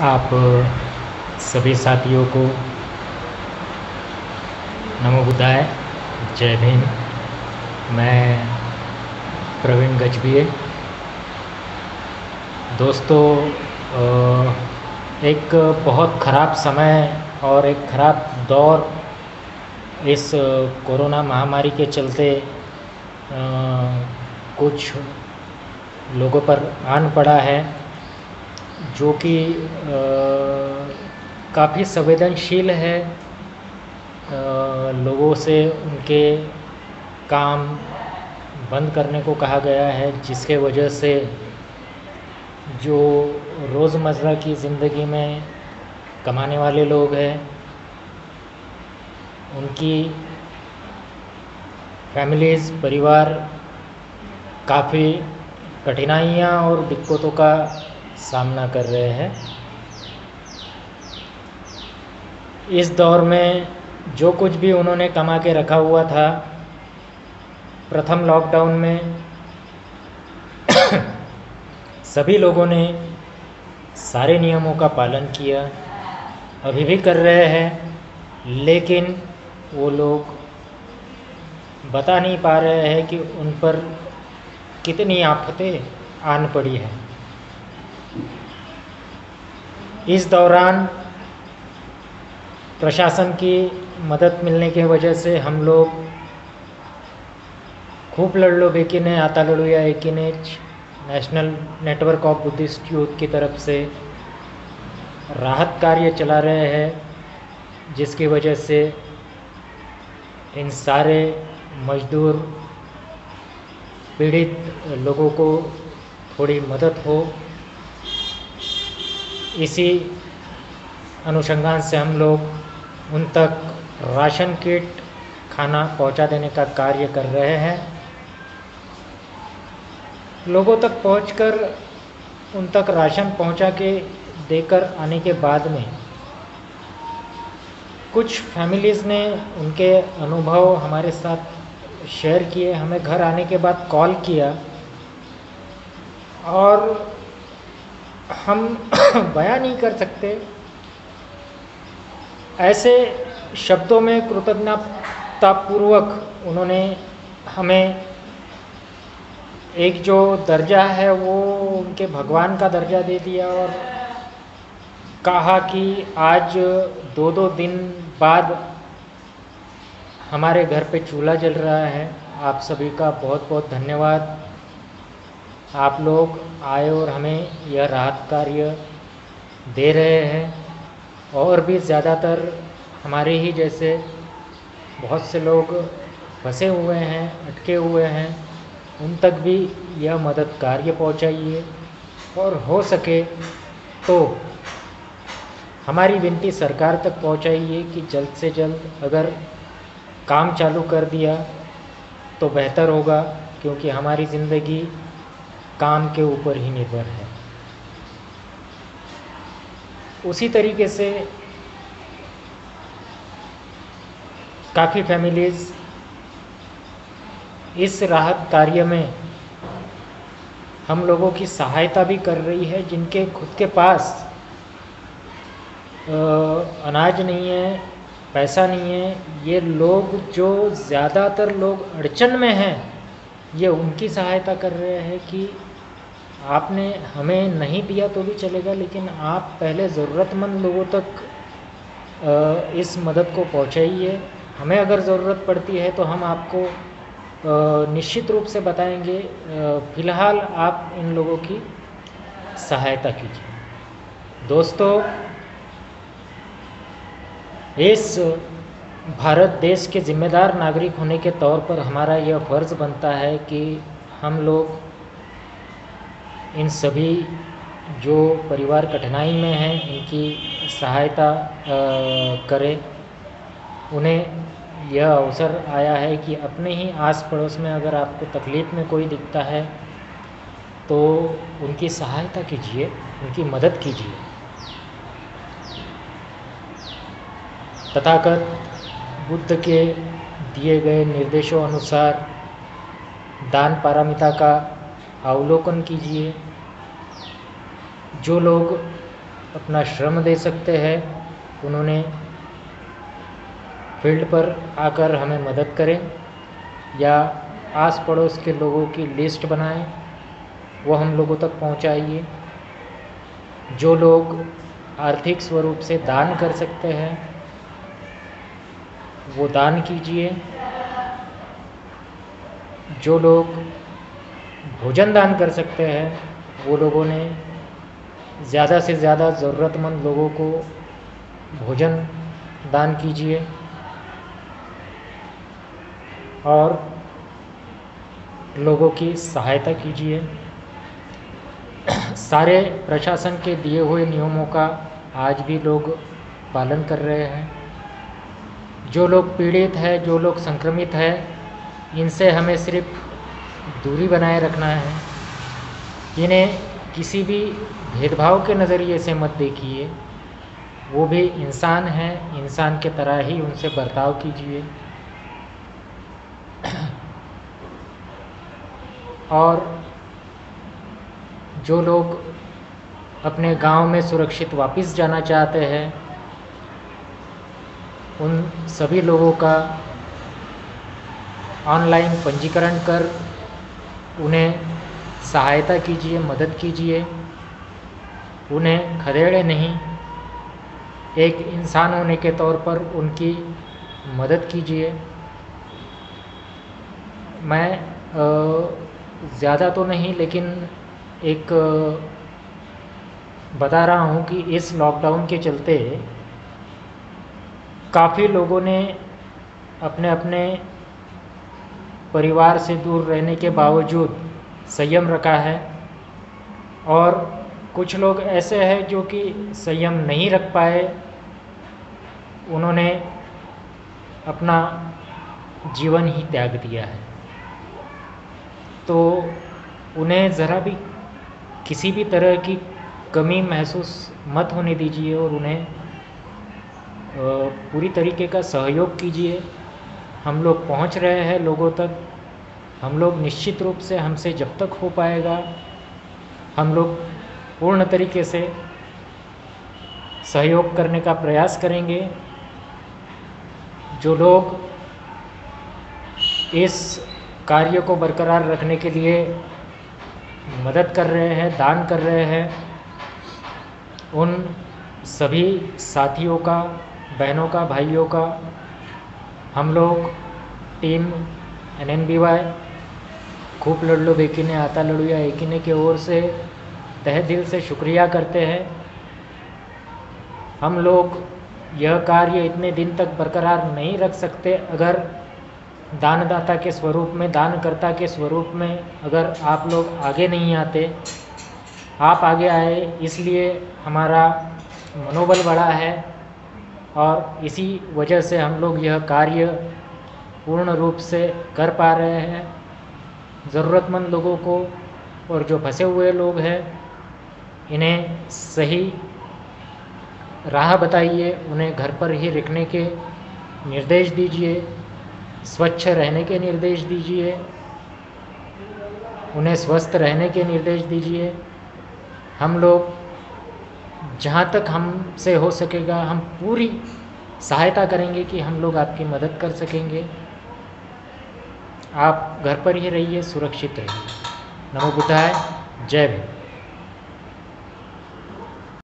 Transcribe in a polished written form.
आप सभी साथियों को नमो बुद्धाय, जय भीम। मैं प्रवीण गजभिये। दोस्तों, एक बहुत ख़राब समय और एक ख़राब दौर इस कोरोना महामारी के चलते कुछ लोगों पर आन पड़ा है, जो कि काफ़ी संवेदनशील है। लोगों से उनके काम बंद करने को कहा गया है, जिसके वजह से जो रोज़मर्रा की ज़िंदगी में कमाने वाले लोग हैं, उनकी फैमिलीज़, परिवार काफ़ी कठिनाइयाँ और दिक्कतों का सामना कर रहे हैं। इस दौर में जो कुछ भी उन्होंने कमा के रखा हुआ था, प्रथम लॉकडाउन में सभी लोगों ने सारे नियमों का पालन किया, अभी भी कर रहे हैं, लेकिन वो लोग बता नहीं पा रहे हैं कि उन पर कितनी आफतें आन पड़ी हैं। इस दौरान प्रशासन की मदद मिलने की वजह से हम लोग खूब लड़लो बेकिने आता लड़ुया एकिने national network of Buddhist youth की तरफ से राहत कार्य चला रहे हैं, जिसकी वजह से इन सारे मजदूर पीड़ित लोगों को थोड़ी मदद हो। इसी अनुसंधान से हम लोग उन तक राशन किट, खाना पहुंचा देने का कार्य कर रहे हैं। लोगों तक पहुंचकर उन तक राशन पहुंचा के देकर आने के बाद में कुछ फैमिलीज़ ने उनके अनुभव हमारे साथ शेयर किए। हमें घर आने के बाद कॉल किया और हम बयान नहीं कर सकते ऐसे शब्दों में कृतज्ञतापूर्वक उन्होंने हमें एक जो दर्जा है वो उनके भगवान का दर्जा दे दिया और कहा कि आज 2-2 दिन बाद हमारे घर पे चूल्हा जल रहा है। आप सभी का बहुत बहुत धन्यवाद। आप लोग आए और हमें यह राहत कार्य दे रहे हैं, और भी ज़्यादातर हमारे ही जैसे बहुत से लोग फंसे हुए हैं, अटके हुए हैं, उन तक भी यह मदद कार्य पहुंचाइए। और हो सके तो हमारी विनती सरकार तक पहुंचाइए कि जल्द से जल्द अगर काम चालू कर दिया तो बेहतर होगा, क्योंकि हमारी ज़िंदगी काम के ऊपर ही निर्भर है। उसी तरीके से काफ़ी फैमिलीज़ इस राहत कार्य में हम लोगों की सहायता भी कर रही है, जिनके खुद के पास अनाज नहीं है, पैसा नहीं है। ये लोग, जो ज़्यादातर लोग अड़चन में हैं, ये उनकी सहायता कर रहे हैं कि आपने हमें नहीं दिया तो भी चलेगा, लेकिन आप पहले ज़रूरतमंद लोगों तक इस मदद को पहुंचाइए। हमें अगर ज़रूरत पड़ती है तो हम आपको निश्चित रूप से बताएंगे। फ़िलहाल आप इन लोगों की सहायता कीजिए। दोस्तों, इस भारत देश के जिम्मेदार नागरिक होने के तौर पर हमारा यह फ़र्ज़ बनता है कि हम लोग इन सभी जो परिवार कठिनाई में हैं, इनकी सहायता करें। उन्हें यह अवसर आया है कि अपने ही आस पड़ोस में अगर आपको तकलीफ़ में कोई दिखता है तो उनकी सहायता कीजिए, उनकी मदद कीजिए। तथागत बुद्ध के दिए गए निर्देशों अनुसार दान पारमिता का अवलोकन कीजिए। जो लोग अपना श्रम दे सकते हैं उन्होंने फील्ड पर आकर हमें मदद करें या आस पड़ोस के लोगों की लिस्ट बनाएं, वो हम लोगों तक पहुंचाइए। जो लोग आर्थिक स्वरूप से दान कर सकते हैं वो दान कीजिए। जो लोग भोजन दान कर सकते हैं वो लोगों ने ज़्यादा से ज़्यादा ज़रूरतमंद लोगों को भोजन दान कीजिए। और लोगों की सहायता कीजिए। सारे प्रशासन के दिए हुए नियमों का आज भी लोग पालन कर रहे हैं। जो लोग पीड़ित है, जो लोग संक्रमित है, इनसे हमें सिर्फ दूरी बनाए रखना है। इन्हें किसी भी भेदभाव के नज़रिए से मत देखिए। वो भी इंसान हैं, इंसान के तरह ही उनसे बर्ताव कीजिए। और जो लोग अपने गांव में सुरक्षित वापस जाना चाहते हैं उन सभी लोगों का ऑनलाइन पंजीकरण कर उन्हें सहायता कीजिए, मदद कीजिए। उन्हें खदेड़े नहीं, एक इंसान होने के तौर पर उनकी मदद कीजिए। मैं ज़्यादा तो नहीं लेकिन एक बता रहा हूँ कि इस लॉकडाउन के चलते काफ़ी लोगों ने अपने अपने परिवार से दूर रहने के बावजूद संयम रखा है और कुछ लोग ऐसे हैं जो कि संयम नहीं रख पाए। उन्होंने अपना जीवन ही त्याग दिया है। तो उन्हें ज़रा भी किसी भी तरह की कमी महसूस मत होने दीजिए और उन्हें पूरी तरीके का सहयोग कीजिए। हम लोग पहुंच रहे हैं लोगों तक। हम लोग निश्चित रूप से हमसे जब तक हो पाएगा हम लोग पूर्ण तरीके से सहयोग करने का प्रयास करेंगे। जो लोग इस कार्य को बरकरार रखने के लिए मदद कर रहे हैं, दान कर रहे हैं, उन सभी साथियों का, बहनों का, भाइयों का हम लोग टीम NNBY खूब लड़ बेकीने आता लड़ुया एकीने की ओर से तहे दिल से शुक्रिया करते हैं। हम लोग यह कार्य इतने दिन तक बरकरार नहीं रख सकते अगर दानदाता के स्वरूप में, दानकर्ता के स्वरूप में अगर आप लोग आगे नहीं आते। आप आगे आए इसलिए हमारा मनोबल बढ़ा है और इसी वजह से हम लोग यह कार्य पूर्ण रूप से कर पा रहे हैं। ज़रूरतमंद लोगों को और जो फंसे हुए लोग हैं इन्हें सही राह बताइए, उन्हें घर पर ही रखने के निर्देश दीजिए, स्वच्छ रहने के निर्देश दीजिए, उन्हें स्वस्थ रहने के निर्देश दीजिए। हम लोग जहाँ तक हमसे हो सकेगा हम पूरी सहायता करेंगे कि हम लोग आपकी मदद कर सकेंगे। आप घर पर ही रहिए, सुरक्षित रहिए। नमो बुद्धाय, जय भीम।